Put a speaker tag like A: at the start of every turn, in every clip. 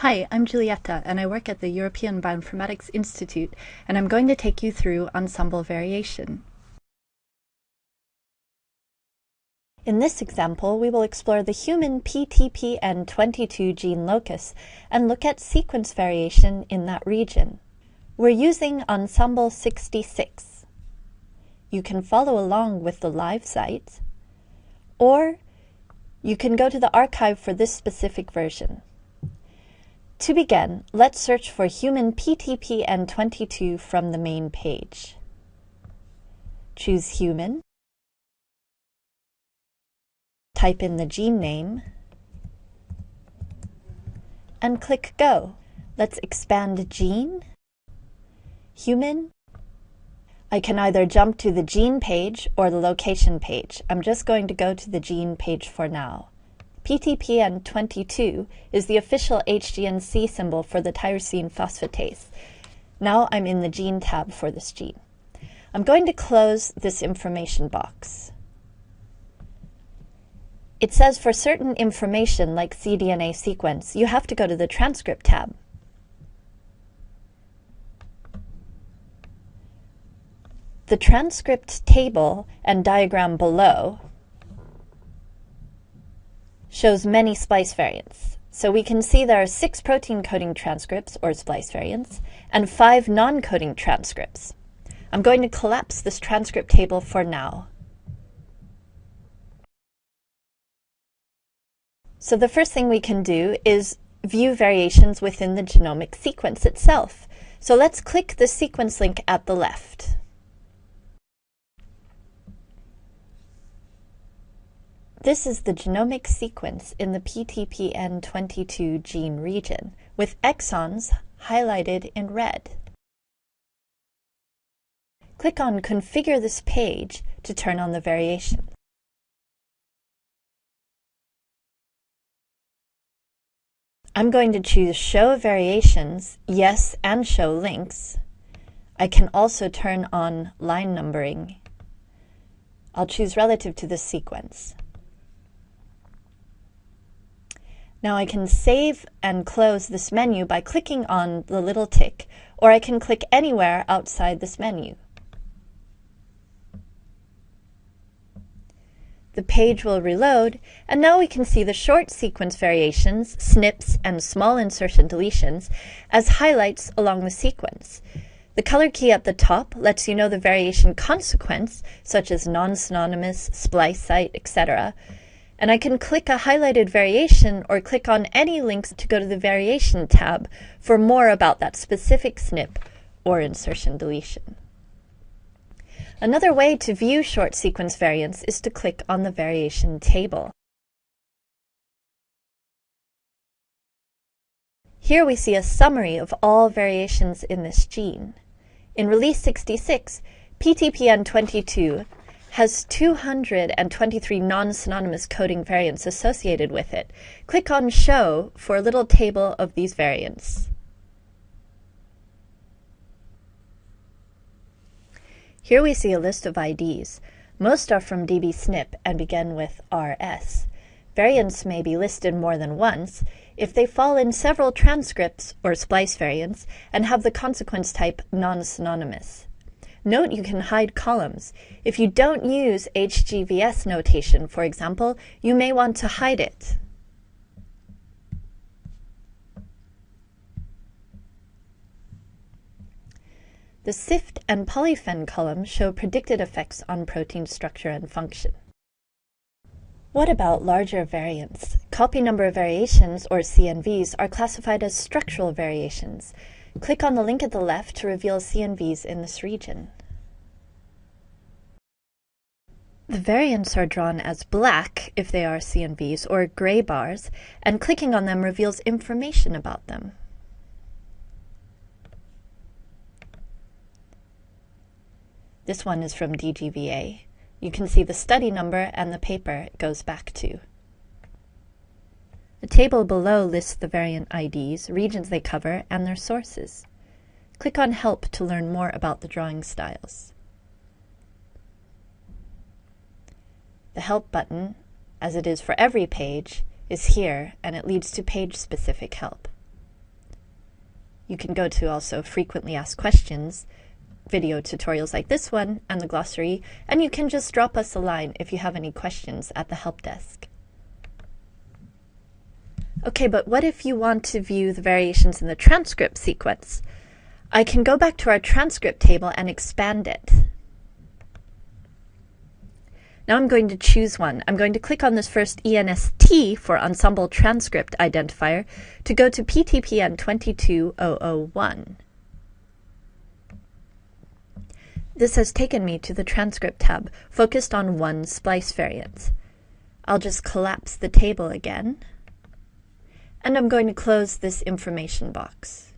A: Hi, I'm Giulietta, and I work at the European Bioinformatics Institute, and I'm going to take you through Ensembl variation. In this example, we will explore the human PTPN22 gene locus and look at sequence variation in that region. We're using Ensembl 66. You can follow along with the live site, or you can go to the archive for this specific version. To begin, let's search for human PTPN22 from the main page. Choose human, type in the gene name, and click Go. Let's expand gene, human. I can either jump to the gene page or the location page. I'm just going to go to the gene page for now. PTPN22 is the official HGNC symbol for the tyrosine phosphatase. Now I'm in the Gene tab for this gene. I'm going to close this information box. It says for certain information like cDNA sequence, you have to go to the Transcript tab. The transcript table and diagram below shows many splice variants. So we can see there are 6 protein coding transcripts, or splice variants, and 5 non-coding transcripts. I'm going to collapse this transcript table for now. So the first thing we can do is view variations within the genomic sequence itself. So let's click the sequence link at the left. This is the genomic sequence in the PTPN22 gene region, with exons highlighted in red. Click on Configure this page to turn on the variation. I'm going to choose Show Variations, Yes, and Show Links. I can also turn on line numbering. I'll choose relative to this sequence. Now I can save and close this menu by clicking on the little tick, or I can click anywhere outside this menu. The page will reload, and now we can see the short sequence variations, SNPs, and small insertion deletions as highlights along the sequence. The color key at the top lets you know the variation consequence, such as non-synonymous, splice site, etc. And I can click a highlighted variation or click on any links to go to the Variation tab for more about that specific SNP or insertion deletion. Another way to view short sequence variants is to click on the Variation table. Here we see a summary of all variations in this gene. In release 66, PTPN22 has 223 non-synonymous coding variants associated with it. Click on Show for a little table of these variants. Here we see a list of IDs. Most are from dbSNP and begin with RS. Variants may be listed more than once if they fall in several transcripts or splice variants and have the consequence type non-synonymous. Note you can hide columns. If you don't use HGVS notation, for example, you may want to hide it. The SIFT and polyphen columns show predicted effects on protein structure and function. What about larger variants? Copy number variations, or CNVs, are classified as structural variations. Click on the link at the left to reveal CNVs in this region. The variants are drawn as black if they are CNVs, or gray bars, and clicking on them reveals information about them. This one is from DGVA. You can see the study number and the paper it goes back to. The table below lists the variant IDs, regions they cover, and their sources. Click on Help to learn more about the drawing styles. The Help button, as it is for every page, is here, and it leads to page-specific help. You can go to also frequently asked questions, video tutorials like this one, and the glossary, and you can just drop us a line if you have any questions at the help desk. Okay, but what if you want to view the variations in the transcript sequence? I can go back to our transcript table and expand it. Now I'm going to choose one. I'm going to click on this first ENST for Ensemble Transcript Identifier to go to PTPN 22001. This has taken me to the Transcript tab, focused on one splice variant. I'll just collapse the table again, and I'm going to close this information box.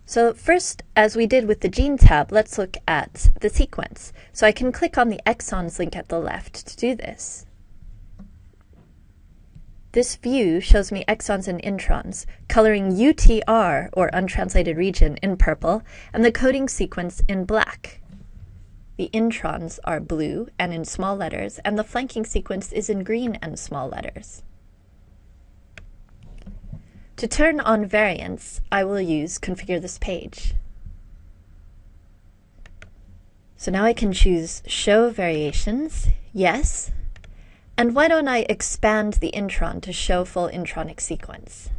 A: So first, as we did with the Gene tab, let's look at the sequence. So I can click on the exons link at the left to do this. This view shows me exons and introns, coloring UTR, or untranslated region, in purple, and the coding sequence in black. The introns are blue and in small letters, and the flanking sequence is in green and small letters. To turn on variants, I will use Configure this page. So now I can choose Show Variations, yes, and why don't I expand the intron to show full intronic sequence?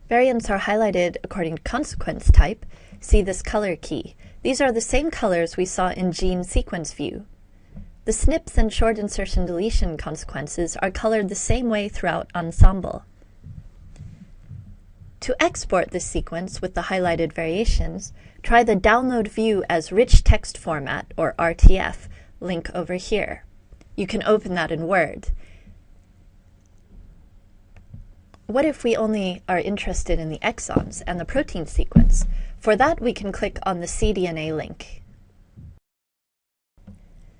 A: Variants are highlighted according to consequence type. See this color key. These are the same colors we saw in Gene Sequence View. The SNPs and short insertion deletion consequences are colored the same way throughout Ensembl. To export this sequence with the highlighted variations, try the Download View as Rich Text Format, or RTF, link over here. You can open that in Word. What if we only are interested in the exons and the protein sequence? For that, we can click on the cDNA link.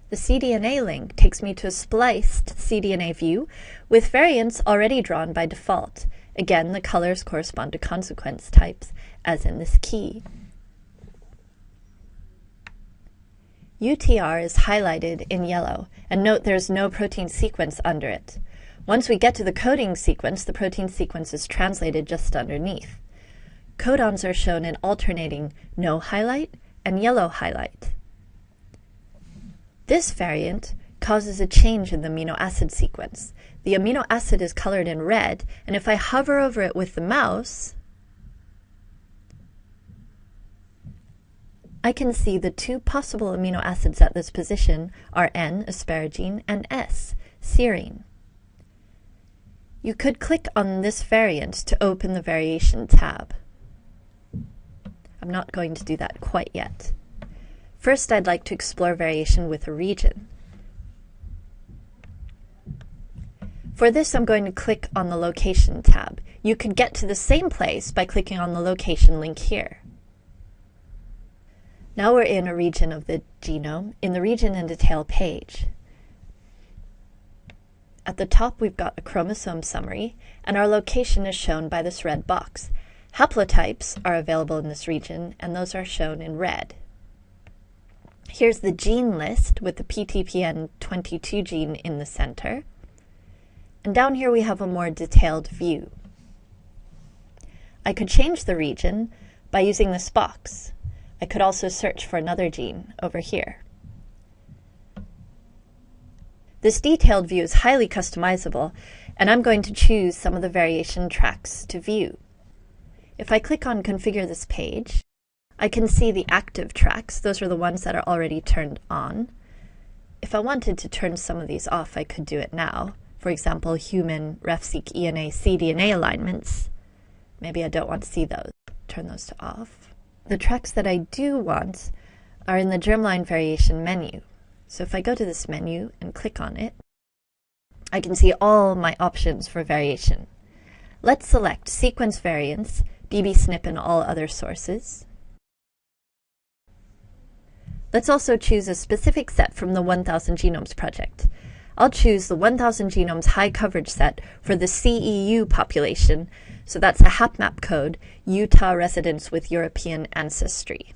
A: The cDNA link takes me to a spliced cDNA view with variants already drawn by default. Again, the colors correspond to consequence types, as in this key. UTR is highlighted in yellow, and note there's no protein sequence under it. Once we get to the coding sequence, the protein sequence is translated just underneath. Codons are shown in alternating no highlight and yellow highlight. This variant causes a change in the amino acid sequence. The amino acid is colored in red, and if I hover over it with the mouse, I can see the two possible amino acids at this position are N, asparagine, and S, serine. You could click on this variant to open the Variation tab. I'm not going to do that quite yet. First, I'd like to explore variation with a region. For this, I'm going to click on the Location tab. You could get to the same place by clicking on the Location link here. Now we're in a region of the genome, in the Region and Detail page. At the top, we've got a chromosome summary, and our location is shown by this red box. Haplotypes are available in this region, and those are shown in red. Here's the gene list with the PTPN 22 gene in the center. And down here we have a more detailed view. I could change the region by using this box. I could also search for another gene over here. This detailed view is highly customizable, and I'm going to choose some of the variation tracks to view. If I click on Configure this page, I can see the active tracks. Those are the ones that are already turned on. If I wanted to turn some of these off, I could do it now. For example, human, RefSeq, ENA, cDNA alignments. Maybe I don't want to see those. Turn those to off. The tracks that I do want are in the germline variation menu. So if I go to this menu and click on it, I can see all my options for variation. Let's select sequence variants, dbSNP and all other sources. Let's also choose a specific set from the 1000 Genomes project. I'll choose the 1000 Genomes high coverage set for the CEU population, so that's a HapMap code, Utah residents with European ancestry.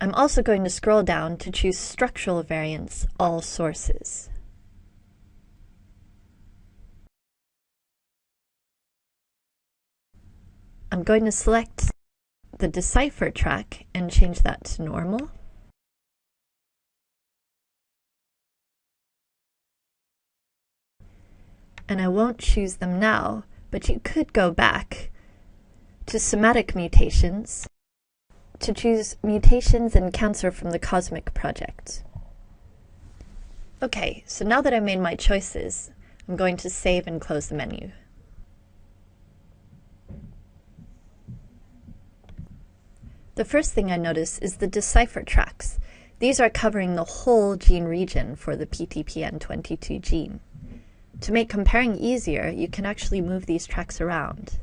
A: I'm also going to scroll down to choose structural variants, all sources. I'm going to select the decipher track and change that to normal. And I won't choose them now, but you could go back to somatic mutations to choose mutations in cancer from the Cosmic project. Okay, so now that I've made my choices, I'm going to save and close the menu. The first thing I notice is the decipher tracks. These are covering the whole gene region for the PTPN22 gene. To make comparing easier, you can actually move these tracks around.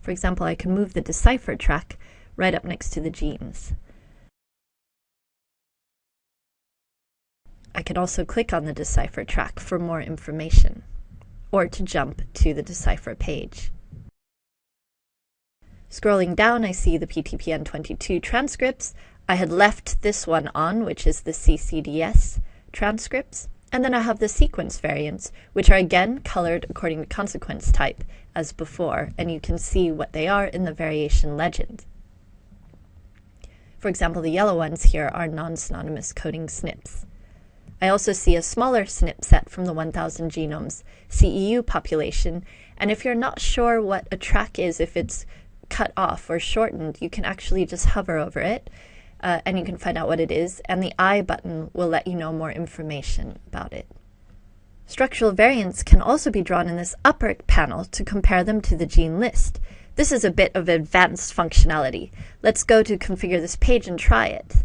A: For example, I can move the decipher track right up next to the genes. I can also click on the decipher track for more information, or to jump to the decipher page. Scrolling down, I see the PTPN22 transcripts. I had left this one on, which is the CCDS transcripts, and then I have the sequence variants, which are again colored according to consequence type as before, and you can see what they are in the variation legend. For example, the yellow ones here are non-synonymous coding SNPs. I also see a smaller SNP set from the 1000 genomes CEU population, and if you're not sure what a track is, if it's cut off or shortened, you can actually just hover over it, and you can find out what it is, and the I button will let you know more information about it. Structural variants can also be drawn in this upper panel to compare them to the gene list. This is a bit of advanced functionality. Let's go to configure this page and try it.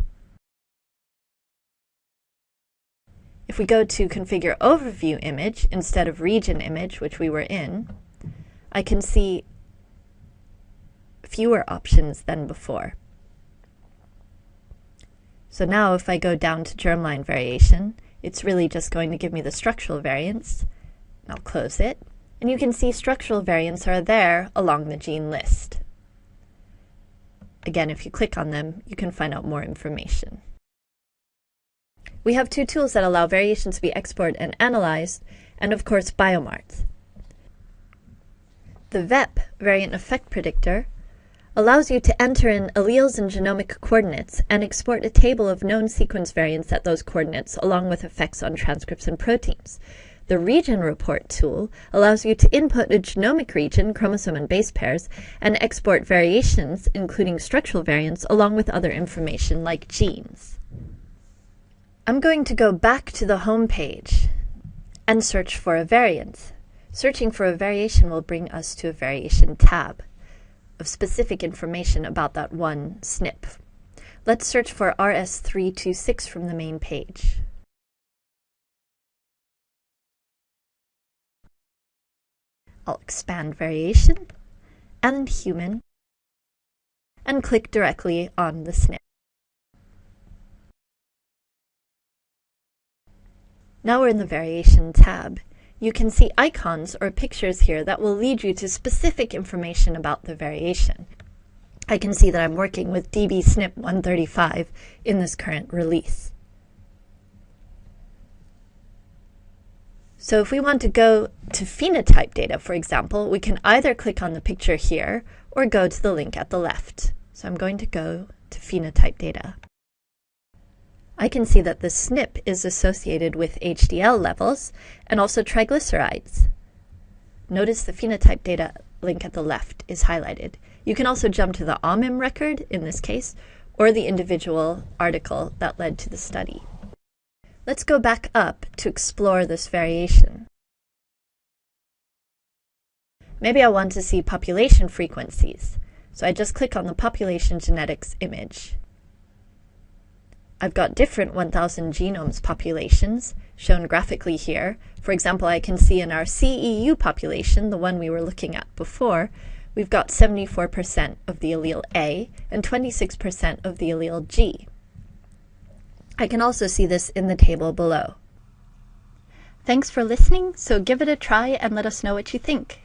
A: If we go to configure overview image instead of region image, which we were in, I can see fewer options than before. So now if I go down to germline variation, it's really just going to give me the structural variants. I'll close it, and you can see structural variants are there along the gene list. Again, if you click on them, you can find out more information. We have two tools that allow variations to be exported and analyzed, and of course biomarts. The VEP, Variant Effect Predictor, allows you to enter in alleles and genomic coordinates and export a table of known sequence variants at those coordinates along with effects on transcripts and proteins. The Region Report tool allows you to input a genomic region, chromosome and base pairs, and export variations, including structural variants, along with other information like genes. I'm going to go back to the home page and search for a variant. Searching for a variation will bring us to a variation tab of specific information about that one SNP. Let's search for RS326 from the main page. I'll expand variation and human and click directly on the SNP. Now we're in the variation tab. You can see icons or pictures here that will lead you to specific information about the variation. I can see that I'm working with DB SNP 135 in this current release. So if we want to go to phenotype data, for example, we can either click on the picture here or go to the link at the left. So I'm going to go to phenotype data. I can see that the SNP is associated with HDL levels and also triglycerides. Notice the phenotype data link at the left is highlighted. You can also jump to the OMIM record, in this case, or the individual article that led to the study. Let's go back up to explore this variation. Maybe I want to see population frequencies, so I just click on the population genetics image. I've got different 1000 genomes populations shown graphically here. For example, I can see in our CEU population, the one we were looking at before, we've got 74% of the allele A and 26% of the allele G. I can also see this in the table below. Thanks for listening, so give it a try and let us know what you think.